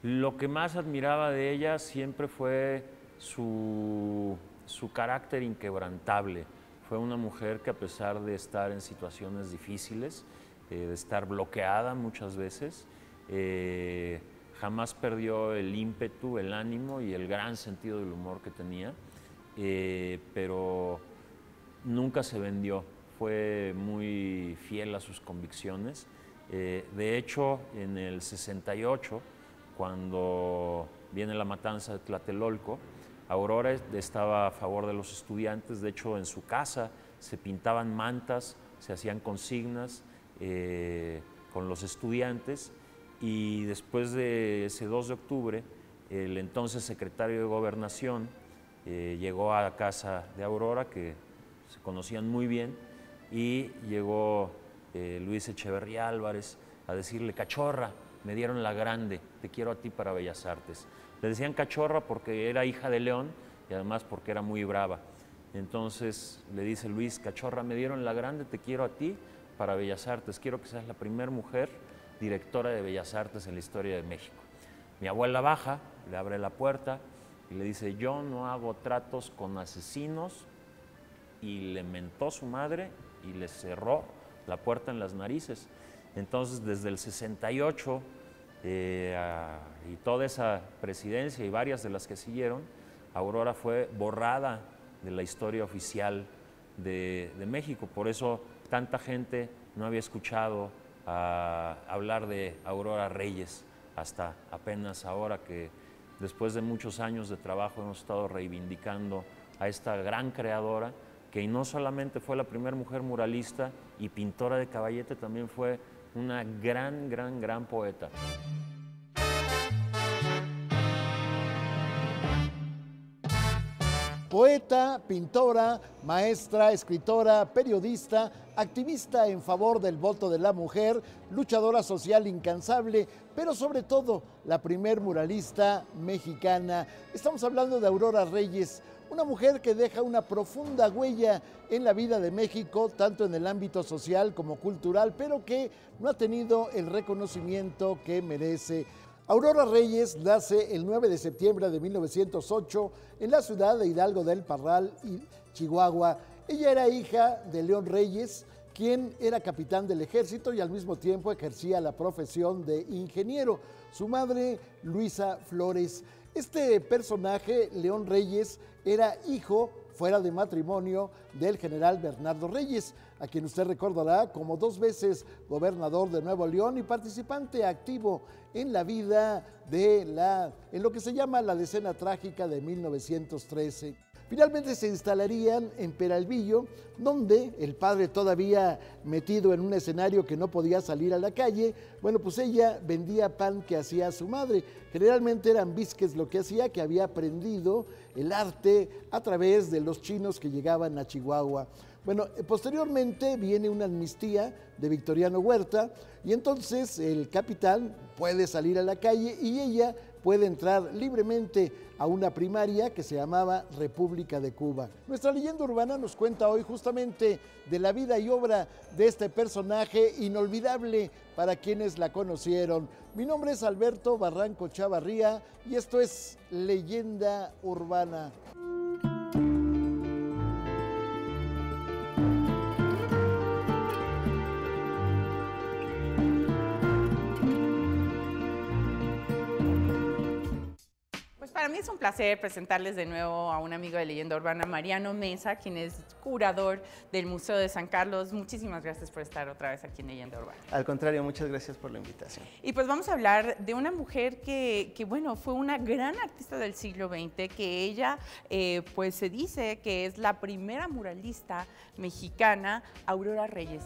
Lo que más admiraba de ella siempre fue su carácter inquebrantable. Fue una mujer que, a pesar de estar en situaciones difíciles, de estar bloqueada muchas veces, jamás perdió el ímpetu, el ánimo y el gran sentido del humor que tenía, pero nunca se vendió. Fue muy fiel a sus convicciones. De hecho, en el 68, cuando viene la matanza de Tlatelolco, Aurora estaba a favor de los estudiantes. De hecho, en su casa se pintaban mantas, se hacían consignas con los estudiantes, y después de ese 2 de octubre, el entonces secretario de Gobernación llegó a la casa de Aurora, que se conocían muy bien, y llegó Luis Echeverría Álvarez a decirle: cachorra, me dieron la grande, te quiero a ti para Bellas Artes. Le decían cachorra porque era hija de León y además porque era muy brava. Entonces le dice Luis: cachorra, me dieron la grande, te quiero a ti para Bellas Artes, quiero que seas la primera mujer directora de Bellas Artes en la historia de México. Mi abuela baja, le abre la puerta y le dice: yo no hago tratos con asesinos, y le mentó su madre y le cerró la puerta en las narices. Entonces, desde el 68 y toda esa presidencia y varias de las que siguieron, Aurora fue borrada de la historia oficial de México. Por eso tanta gente no había escuchado hablar de Aurora Reyes hasta apenas ahora, que después de muchos años de trabajo hemos estado reivindicando a esta gran creadora, que no solamente fue la primera mujer muralista y pintora de caballete, también fue una gran poeta. Poeta, pintora, maestra, escritora, periodista, activista en favor del voto de la mujer, luchadora social incansable, pero sobre todo la primer muralista mexicana. Estamos hablando de Aurora Reyes, una mujer que deja una profunda huella en la vida de México, tanto en el ámbito social como cultural, pero que no ha tenido el reconocimiento que merece. Aurora Reyes nace el 9 de septiembre de 1908 en la ciudad de Hidalgo del Parral, Chihuahua. Ella era hija de León Reyes, quien era capitán del ejército y al mismo tiempo ejercía la profesión de ingeniero. Su madre, Luisa Flores. Este personaje, León Reyes, era hijo, fuera de matrimonio, del general Bernardo Reyes, a quien usted recordará como 2 veces gobernador de Nuevo León y participante activo en la vida en lo que se llama la Decena Trágica de 1913. Finalmente se instalarían en Peralvillo, donde el padre, todavía metido en un escenario que no podía salir a la calle, bueno, pues ella vendía pan que hacía su madre. Generalmente eran bisques lo que hacía, que había aprendido el arte a través de los chinos que llegaban a Chihuahua. Bueno, posteriormente viene una amnistía de Victoriano Huerta y entonces el capitán puede salir a la calle y ella puede entrar libremente a una primaria que se llamaba República de Cuba. Nuestra leyenda urbana nos cuenta hoy justamente de la vida y obra de este personaje inolvidable para quienes la conocieron. Mi nombre es Alberto Barranco Chavarría y esto es Leyenda Urbana. Para mí es un placer presentarles de nuevo a un amigo de Leyenda Urbana, Mariano Mesa, quien es curador del Museo de San Carlos. Muchísimas gracias por estar otra vez aquí en Leyenda Urbana. Al contrario, muchas gracias por la invitación. Y pues vamos a hablar de una mujer que bueno, fue una gran artista del siglo XX, que ella pues se dice que es la primera muralista mexicana, Aurora Reyes.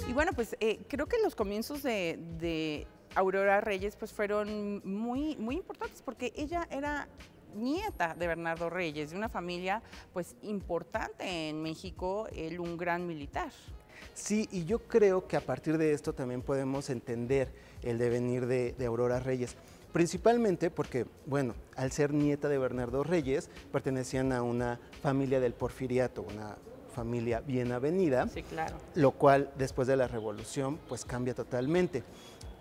Y bueno, pues creo que los comienzos de Aurora Reyes pues fueron muy importantes, porque ella era nieta de Bernardo Reyes, de una familia pues importante en México, él un gran militar. Sí, y yo creo que a partir de esto también podemos entender el devenir de Aurora Reyes. Principalmente porque, bueno, al ser nieta de Bernardo Reyes, pertenecían a una familia del Porfiriato, una familia bien avenida, Sí, claro. lo cual después de la revolución pues cambia totalmente.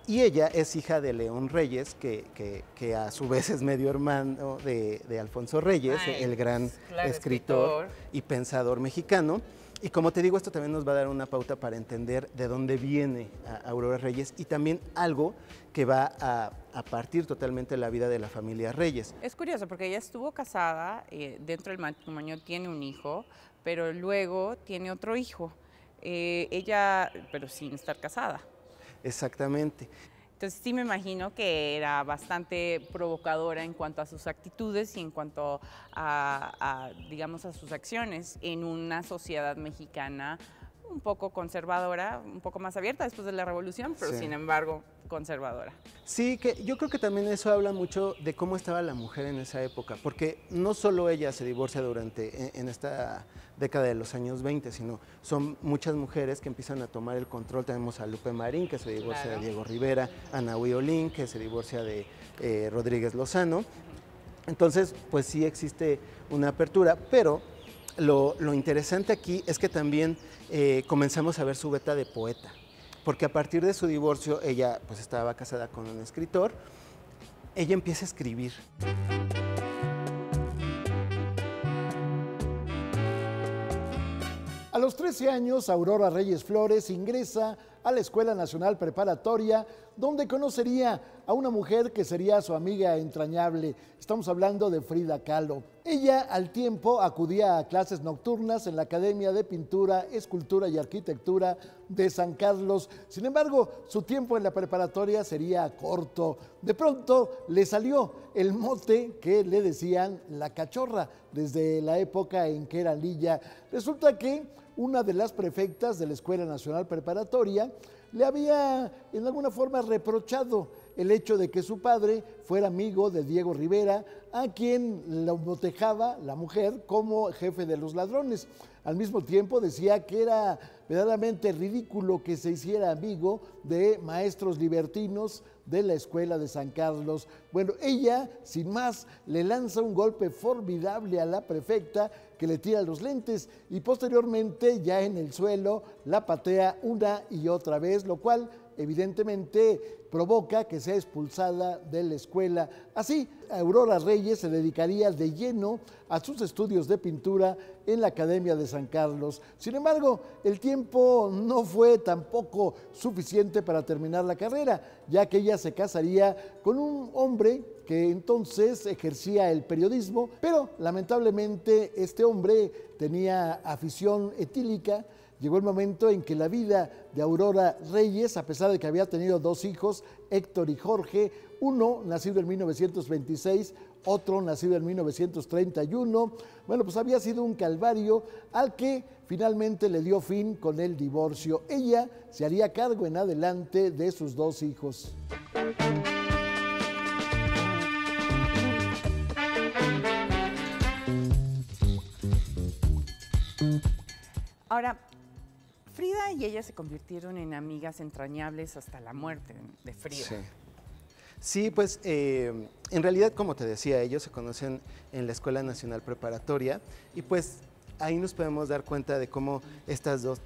Y ella es hija de León Reyes, que a su vez es medio hermano de Alfonso Reyes, Ay, el gran claro, escritor y pensador mexicano. Y como te digo, esto también nos va a dar una pauta para entender de dónde viene Aurora Reyes y también algo que va a partir totalmente la vida de la familia Reyes. Es curioso porque ella estuvo casada, dentro del matrimonio tiene un hijo, pero luego tiene otro hijo. Ella, pero sin estar casada. Exactamente. Entonces sí me imagino que era bastante provocadora en cuanto a sus actitudes y en cuanto digamos, a sus acciones en una sociedad mexicana un poco conservadora, un poco más abierta después de la revolución, pero Sí. sin embargo conservadora. Sí, que yo creo que también eso habla mucho de cómo estaba la mujer en esa época, porque no solo ella se divorcia en esta década de los años 20, sino son muchas mujeres que empiezan a tomar el control. Tenemos a Lupe Marín, que se divorcia Claro. de Diego Rivera, Ana Huiolín, que se divorcia de Rodríguez Lozano. Entonces, pues sí existe una apertura, pero lo interesante aquí es que también comenzamos a ver su beta de poeta, porque a partir de su divorcio, ella pues estaba casada con un escritor, ella empieza a escribir. A los 13 años, Aurora Reyes Flores ingresa a la Escuela Nacional Preparatoria, donde conocería a una mujer que sería su amiga entrañable. Estamos hablando de Frida Kahlo. Ella al tiempo acudía a clases nocturnas en la Academia de Pintura, Escultura y Arquitectura de San Carlos. Sin embargo, su tiempo en la preparatoria sería corto. De pronto le salió el mote que le decían la cachorra desde la época en que era niña. Resulta que una de las prefectas de la Escuela Nacional Preparatoria le había en alguna forma reprochado el hecho de que su padre fuera amigo de Diego Rivera, a quien lo motejaba la mujer como jefe de los ladrones. Al mismo tiempo decía que era verdaderamente ridículo que se hiciera amigo de maestros libertinos de la Escuela de San Carlos. Bueno, ella, sin más, le lanza un golpe formidable a la prefecta, que le tira los lentes y posteriormente, ya en el suelo, la patea una y otra vez, lo cual evidentemente provoca que sea expulsada de la escuela. Así, Aurora Reyes se dedicaría de lleno a sus estudios de pintura en la Academia de San Carlos. Sin embargo, el tiempo no fue tampoco suficiente para terminar la carrera, ya que ella se casaría con un hombre que entonces ejercía el periodismo, pero lamentablemente este hombre tenía afición etílica. Llegó el momento en que la vida de Aurora Reyes, a pesar de que había tenido dos hijos, Héctor y Jorge, uno nacido en 1926, otro nacido en 1931, bueno, pues había sido un calvario al que finalmente le dio fin con el divorcio. Ella se haría cargo en adelante de sus dos hijos. Ahora, Frida y ella se convirtieron en amigas entrañables hasta la muerte de Frida. Sí. Sí, pues en realidad, como te decía, ellos se conocen en la Escuela Nacional Preparatoria y pues ahí nos podemos dar cuenta de cómo estas dos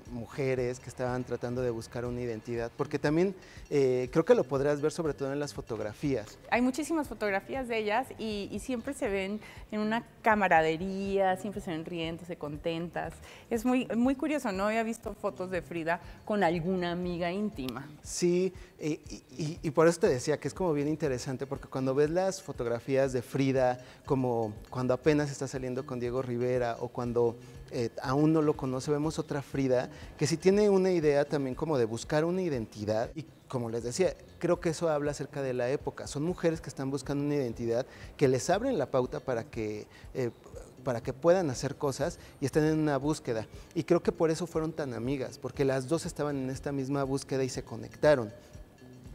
mujeres que estaban tratando de buscar una identidad, porque también creo que lo podrás ver sobre todo en las fotografías. Hay muchísimas fotografías de ellas y siempre se ven en una camaradería, siempre se ven riéndose, contentas. Es muy curioso, no había visto fotos de Frida con alguna amiga íntima. Sí, y por eso te decía que es como bien interesante, porque cuando ves las fotografías de Frida, como cuando apenas está saliendo con Diego Rivera o cuando aún no lo conoce, vemos otra Frida que sí tiene una idea también como de buscar una identidad y como les decía, creo que eso habla acerca de la época. Son mujeres que están buscando una identidad que les abren la pauta para que puedan hacer cosas y estén en una búsqueda. Y creo que por eso fueron tan amigas, porque las dos estaban en esta misma búsqueda y se conectaron.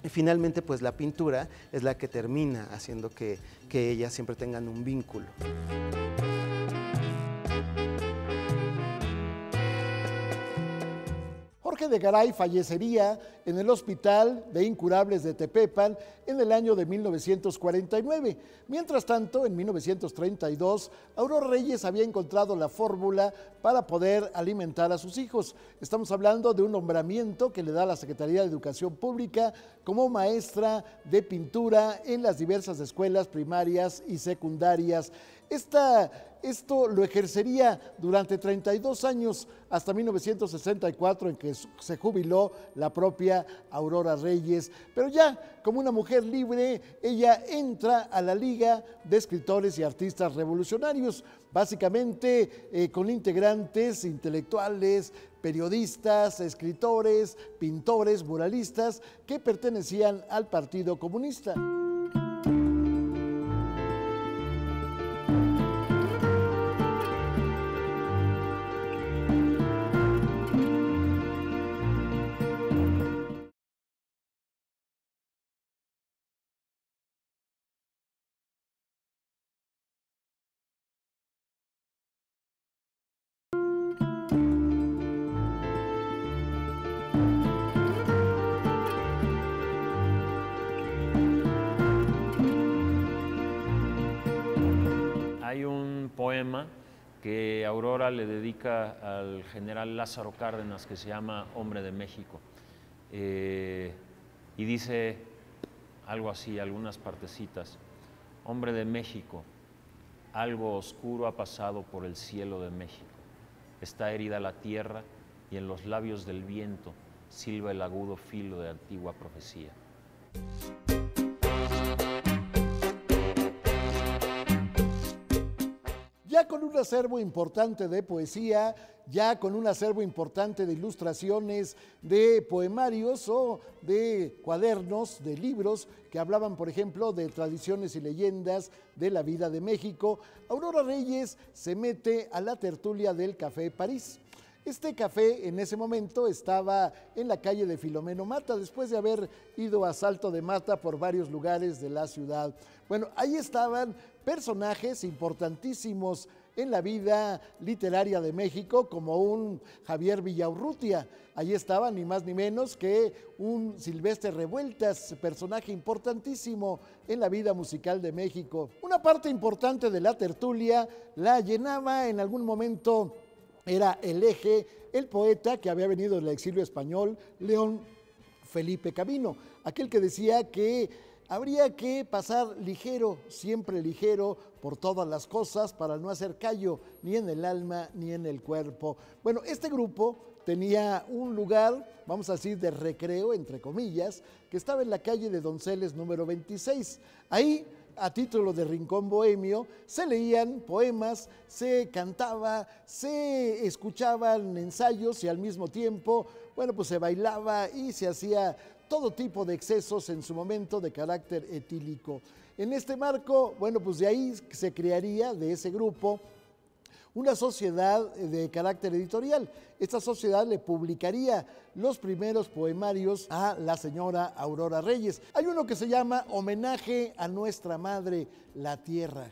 Y finalmente, pues la pintura es la que termina haciendo que ellas siempre tengan un vínculo. Jorge Jorge de Garay fallecería en el Hospital de Incurables de Tepepan en el año de 1949. Mientras tanto, en 1932, Aurora Reyes había encontrado la fórmula para poder alimentar a sus hijos. Estamos hablando de un nombramiento que le da la Secretaría de Educación Pública como maestra de pintura en las diversas escuelas primarias y secundarias. Esto lo ejercería durante 32 años hasta 1964, en que se jubiló la propia Aurora Reyes. Pero ya como una mujer libre, ella entra a la Liga de Escritores y Artistas Revolucionarios, básicamente con integrantes intelectuales, periodistas, escritores, pintores, muralistas que pertenecían al Partido Comunista. Hay un poema que Aurora le dedica al general Lázaro Cárdenas que se llama Hombre de México. Y dice algo así, algunas partecitas. Hombre de México, algo oscuro ha pasado por el cielo de México. Está herida la tierra y en los labios del viento silba el agudo filo de antigua profecía. Ya con un acervo importante de poesía, ya con un acervo importante de ilustraciones, de poemarios o de cuadernos, de libros que hablaban, por ejemplo, de tradiciones y leyendas de la vida de México, Aurora Reyes se mete a la tertulia del Café París. Este café en ese momento estaba en la calle de Filomeno Mata, después de haber ido a Salto de Mata por varios lugares de la ciudad. Bueno, ahí estaban personajes importantísimos en la vida literaria de México, como un Javier Villaurrutia. Allí estaba ni más ni menos que un Silvestre Revueltas, personaje importantísimo en la vida musical de México. Una parte importante de la tertulia la llenaba en algún momento, era el eje, el poeta que había venido del exilio español, León Felipe Cavino, aquel que decía que habría que pasar ligero, siempre ligero, por todas las cosas para no hacer callo ni en el alma ni en el cuerpo. Bueno, este grupo tenía un lugar, vamos a decir, de recreo, entre comillas, que estaba en la calle de Donceles número 26. Ahí, a título de rincón bohemio, se leían poemas, se cantaba, se escuchaban ensayos y al mismo tiempo, bueno, pues se bailaba y se hacía todo tipo de excesos en su momento de carácter etílico. En este marco, bueno, pues de ahí se crearía, de ese grupo, una sociedad de carácter editorial. Esta sociedad le publicaría los primeros poemarios a la señora Aurora Reyes. Hay uno que se llama Homenaje a nuestra madre, la tierra.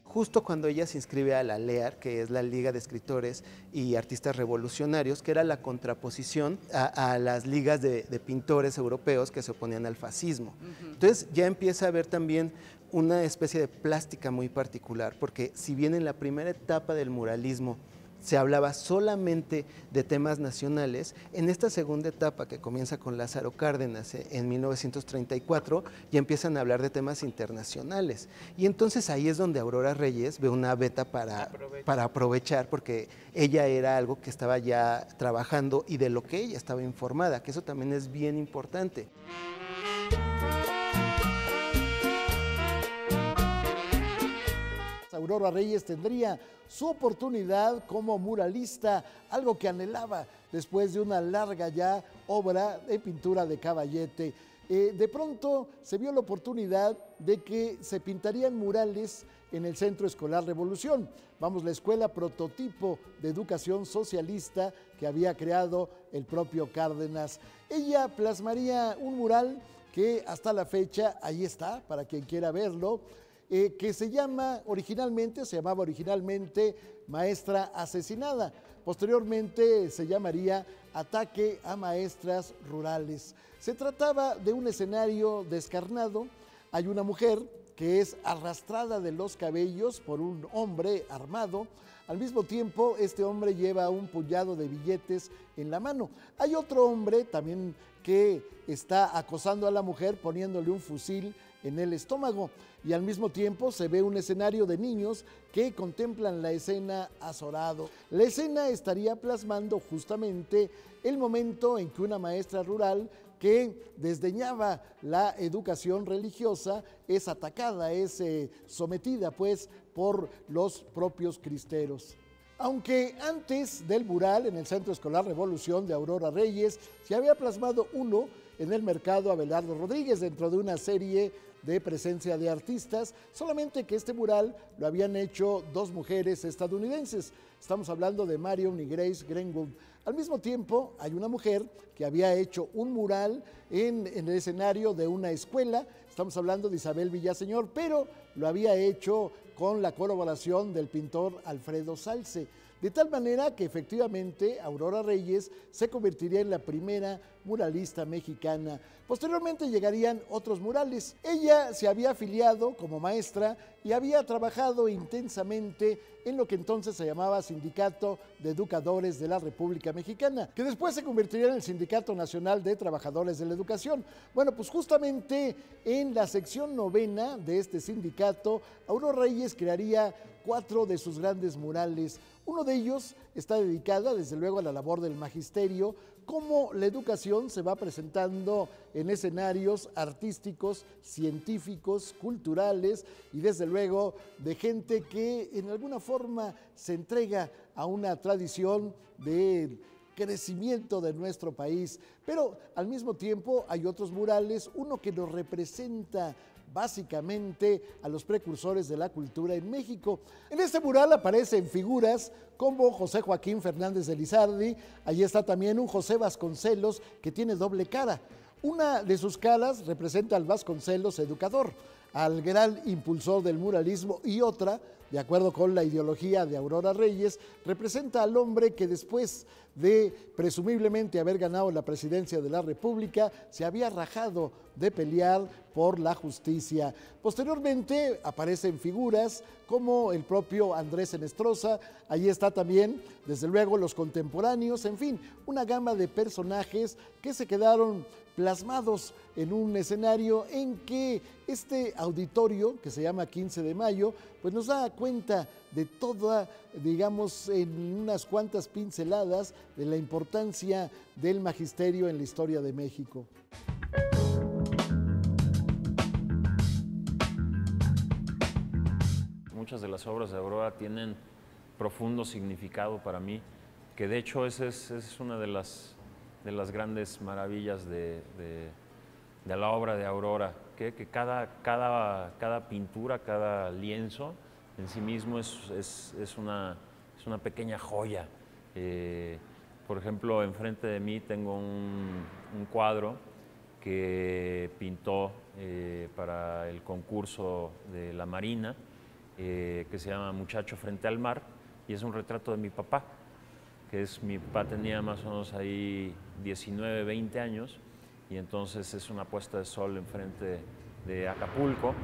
Justo cuando ella se inscribe a la LEAR, que es la Liga de Escritores y Artistas Revolucionarios, que era la contraposición a las ligas de pintores europeos que se oponían al fascismo. Entonces ya empieza a haber también una especie de plástica muy particular, porque si bien en la primera etapa del muralismo se hablaba solamente de temas nacionales, en esta segunda etapa que comienza con Lázaro Cárdenas en 1934, ya empiezan a hablar de temas internacionales. Y entonces ahí es donde Aurora Reyes ve una beta para aprovechar, porque ella era algo que estaba ya trabajando y de lo que ella estaba informada, que eso también es bien importante. Aurora Reyes tendría su oportunidad como muralista, algo que anhelaba después de una larga ya obra de pintura de caballete. De pronto se vio la oportunidad de que se pintarían murales en el Centro Escolar Revolución, vamos, la escuela prototipo de educación socialista que había creado el propio Cárdenas. Ella plasmaría un mural que hasta la fecha ahí está, para quien quiera verlo, que se llamaba originalmente Maestra Asesinada. Posteriormente se llamaría Ataque a Maestras Rurales. Se trataba de un escenario descarnado. Hay una mujer que es arrastrada de los cabellos por un hombre armado. Al mismo tiempo, este hombre lleva un puñado de billetes en la mano. Hay otro hombre también que está acosando a la mujer poniéndole un fusil en el estómago, y al mismo tiempo se ve un escenario de niños que contemplan la escena azorado. La escena estaría plasmando justamente el momento en que una maestra rural que desdeñaba la educación religiosa es atacada, es sometida pues por los propios cristeros. Aunque antes del mural en el Centro Escolar Revolución de Aurora Reyes se había plasmado uno en el Mercado Abelardo Rodríguez dentro de una serie de presencia de artistas, solamente que este mural lo habían hecho dos mujeres estadounidenses. Estamos hablando de Marion y Grace Greenwood. Al mismo tiempo, hay una mujer que había hecho un mural en el escenario de una escuela. Estamos hablando de Isabel Villaseñor, pero lo había hecho con la colaboración del pintor Alfredo Salce. De tal manera que efectivamente Aurora Reyes se convertiría en la primera muralista mexicana. Posteriormente llegarían otros murales. Ella se había afiliado como maestra y había trabajado intensamente en lo que entonces se llamaba Sindicato de Educadores de la República Mexicana, que después se convertiría en el Sindicato Nacional de Trabajadores de la Educación. Bueno, pues justamente en la sección 9ª de este sindicato, Aurora Reyes crearía 4 de sus grandes murales. Uno de ellos está dedicado, desde luego, a la labor del magisterio, cómo la educación se va presentando en escenarios artísticos, científicos, culturales y desde luego de gente que en alguna forma se entrega a una tradición de crecimiento de nuestro país. Pero al mismo tiempo hay otros murales, uno que nos representa básicamente a los precursores de la cultura en México. En este mural aparecen figuras como José Joaquín Fernández de Lizardi. Allí está también un José Vasconcelos que tiene doble cara. Una de sus caras representa al Vasconcelos educador, al gran impulsor del muralismo, y otra, de acuerdo con la ideología de Aurora Reyes, representa al hombre que después de presumiblemente haber ganado la presidencia de la República, se había rajado de pelear por la justicia. Posteriormente aparecen figuras como el propio Andrés Enestrosa. Allí está también, desde luego, los contemporáneos, en fin, una gama de personajes que se quedaron plasmados en un escenario en que este auditorio, que se llama 15 de mayo, pues nos da cuenta de toda, digamos, en unas cuantas pinceladas, de la importancia del magisterio en la historia de México. Muchas de las obras de Aurora tienen profundo significado para mí, que de hecho esa es una de las grandes maravillas de la obra de Aurora, que cada pintura, cada lienzo en sí mismo es una pequeña joya. Por ejemplo, enfrente de mí tengo un cuadro que pintó para el concurso de la Marina, que se llama Muchacho frente al mar, y es un retrato de mi papá, mi papá tenía más o menos ahí 19, 20 años, y entonces es una puesta de sol enfrente de Acapulco,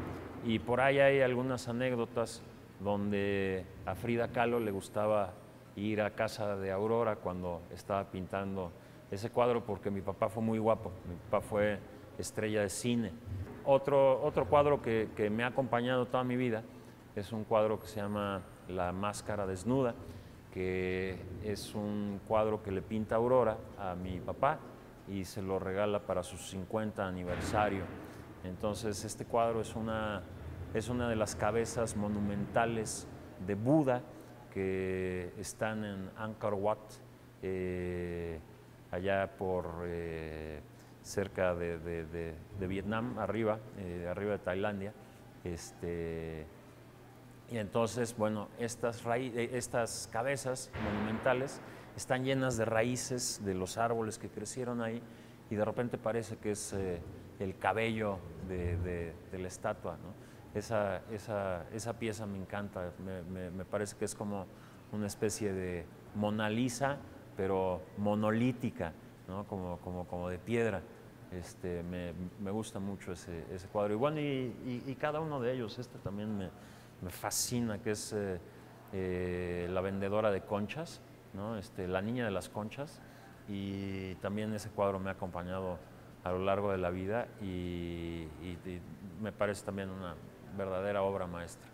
y por ahí hay algunas anécdotas donde a Frida Kahlo le gustaba ir a casa de Aurora cuando estaba pintando ese cuadro, porque mi papá fue muy guapo, mi papá fue estrella de cine. Otro cuadro que me ha acompañado toda mi vida es un cuadro que se llama La Máscara Desnuda, que es un cuadro que le pinta Aurora a mi papá y se lo regala para su 50 aniversario. Entonces este cuadro es una de las cabezas monumentales de Buda que están en Angkor Wat, allá por cerca de Vietnam, arriba de Tailandia. Y entonces, bueno, estas cabezas monumentales están llenas de raíces de los árboles que crecieron ahí, y de repente parece que es el cabello de la estatua, ¿no? esa pieza me encanta, me parece que es como una especie de Mona Lisa, pero monolítica, ¿no? como de piedra. Me gusta mucho ese cuadro. Y bueno, y cada uno de ellos, también me fascina, que es La vendedora de conchas, ¿no? La niña de las conchas, y también ese cuadro me ha acompañado a lo largo de la vida y me parece también una verdadera obra maestra.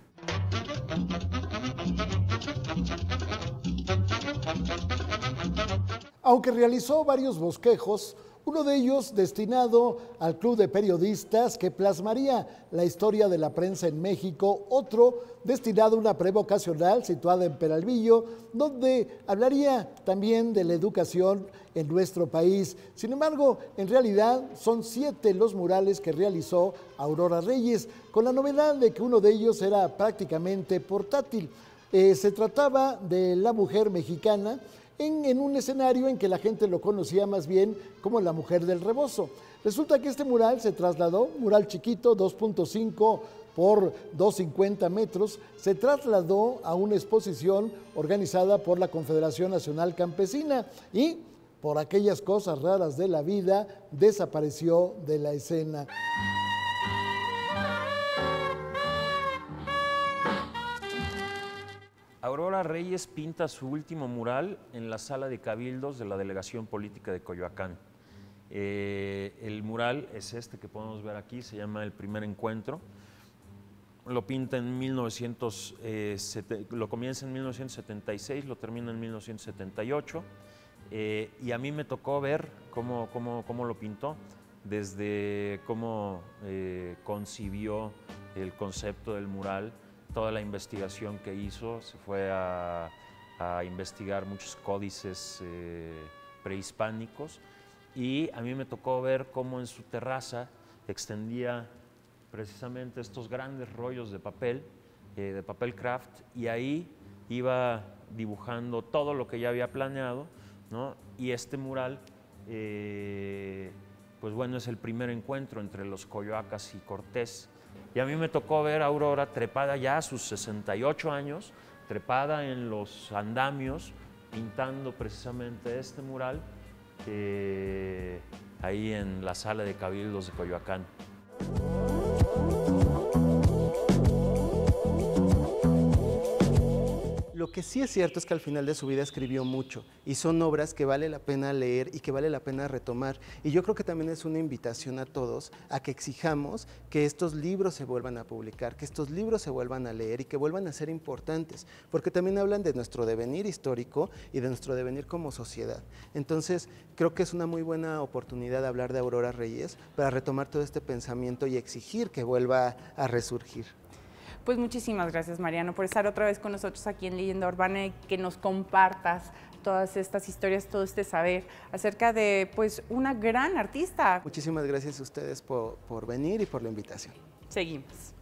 Aunque realizó varios bosquejos, uno de ellos destinado al Club de Periodistas que plasmaría la historia de la prensa en México, otro destinado a una prueba ocasional situada en Peralvillo, donde hablaría también de la educación en nuestro país. Sin embargo, en realidad son 7 los murales que realizó Aurora Reyes, con la novedad de que uno de ellos era prácticamente portátil. Se trataba de la mujer mexicana, en un escenario en que la gente lo conocía más bien como la mujer del rebozo. Resulta que este mural se trasladó, mural chiquito, 2.5 por 2.50 metros, se trasladó a una exposición organizada por la Confederación Nacional Campesina y, por aquellas cosas raras de la vida, desapareció de la escena. Aurora Reyes pinta su último mural en la sala de cabildos de la Delegación Política de Coyoacán. El mural es que podemos ver aquí, se llama El primer encuentro. Lo pinta en lo comienza en 1976, lo termina en 1978. Y a mí me tocó ver cómo lo pintó, desde cómo concibió el concepto del mural, toda la investigación que hizo. Se fue a investigar muchos códices prehispánicos, y a mí me tocó ver cómo en su terraza extendía precisamente estos grandes rollos de papel craft, y ahí iba dibujando todo lo que ya había planeado, ¿no? Y este mural, pues bueno, es el primer encuentro entre los Coyoacas y Cortés. Y a mí me tocó ver a Aurora trepada ya a sus 68 años, trepada en los andamios, pintando precisamente este mural ahí en la sala de cabildos de Coyoacán. Lo que sí es cierto es que al final de su vida escribió mucho, y son obras que vale la pena leer y que vale la pena retomar. Y yo creo que también es una invitación a todos a que exijamos que estos libros se vuelvan a publicar, que estos libros se vuelvan a leer y que vuelvan a ser importantes, porque también hablan de nuestro devenir histórico y de nuestro devenir como sociedad. Entonces, creo que es una muy buena oportunidad de hablar de Aurora Reyes para retomar todo este pensamiento y exigir que vuelva a resurgir. Pues muchísimas gracias, Mariano, por estar otra vez con nosotros aquí en Leyenda Urbana y que nos compartas todas estas historias, todo este saber acerca de pues una gran artista. Muchísimas gracias a ustedes por venir y por la invitación. Seguimos.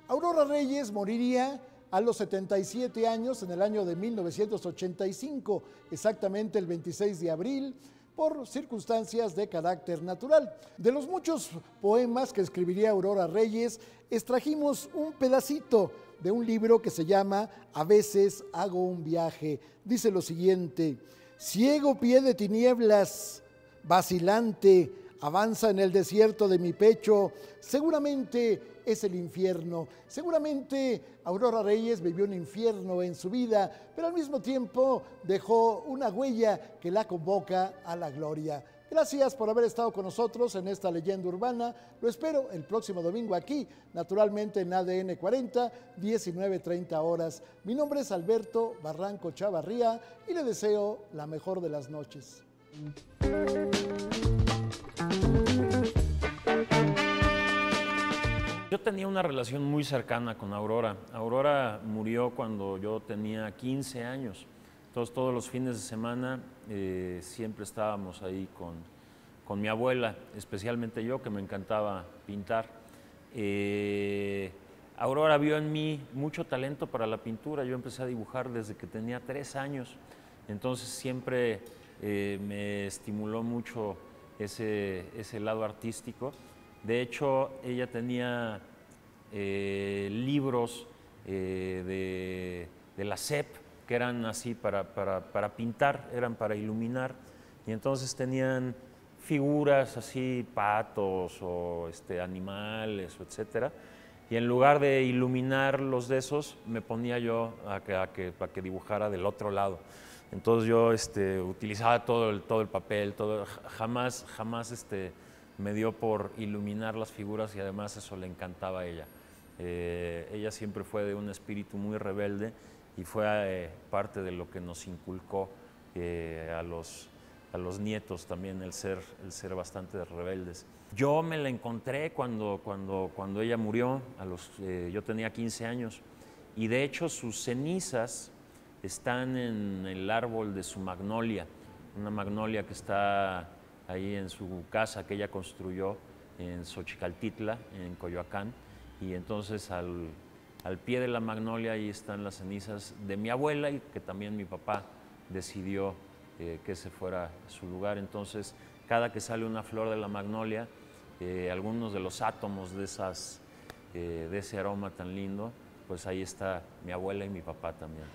Aurora Reyes moriría a los 77 años en el año de 1985, exactamente el 26 de abril, por circunstancias de carácter natural. De los muchos poemas que escribiría Aurora Reyes, extrajimos un pedacito de un libro que se llama A veces hago un viaje. Dice lo siguiente: ciego pie de tinieblas, vacilante, avanza en el desierto de mi pecho, seguramente es el infierno. Seguramente Aurora Reyes vivió un infierno en su vida, pero al mismo tiempo dejó una huella que la convoca a la gloria. Gracias por haber estado con nosotros en esta Leyenda Urbana. Lo espero el próximo domingo aquí, naturalmente en ADN 40, 19:30 horas. Mi nombre es Alberto Barranco Chavarría y le deseo la mejor de las noches. Yo tenía una relación muy cercana con Aurora. Aurora murió cuando yo tenía 15 años. Entonces, todos los fines de semana siempre estábamos ahí con mi abuela, especialmente yo, que me encantaba pintar. Aurora vio en mí mucho talento para la pintura. Yo empecé a dibujar desde que tenía 3 años. Entonces, siempre me estimuló mucho ese lado artístico. De hecho, ella tenía libros de la SEP, que eran así para pintar, eran para iluminar, y entonces tenían figuras así, patos o animales, etcétera, y en lugar de iluminar los de esos, me ponía yo a que dibujara del otro lado. Entonces yo utilizaba todo el papel, jamás me dio por iluminar las figuras, y además eso le encantaba a ella. Ella siempre fue de un espíritu muy rebelde y fue parte de lo que nos inculcó a los nietos también, el ser bastante rebeldes. Yo me la encontré cuando ella murió, yo tenía 15 años, y de hecho sus cenizas están en el árbol de su magnolia, una magnolia que está ahí en su casa que ella construyó en Xochicaltitla, en Coyoacán, y entonces al pie de la magnolia ahí están las cenizas de mi abuela, y que también mi papá decidió que ese fuera su lugar. Entonces, cada que sale una flor de la magnolia, algunos de los átomos de ese aroma tan lindo, pues ahí está mi abuela y mi papá también.